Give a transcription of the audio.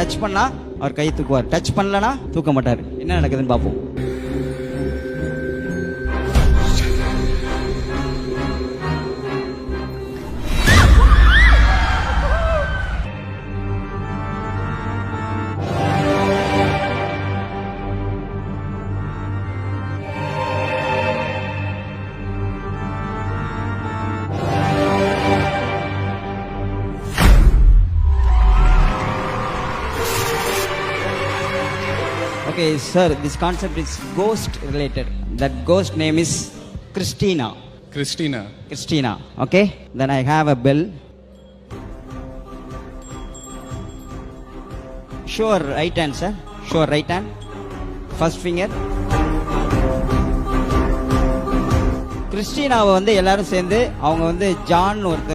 Touch பண்ணா அவர் கை தூக்குவார், touch பண்ணலனா தூக்க மாட்டார். என்ன நடக்குதுன்னு பார்ப்போம். Okay, sir, this concept is ghost related. That ghost name is Christina. Christina. Okay, then I have a bell. Show her right hand, sir. Show her right hand. First finger. கிறிஸ்டினாவை வந்து எல்லாரும் சேர்ந்து அவங்க வந்து ஜான் ஒருத்தர்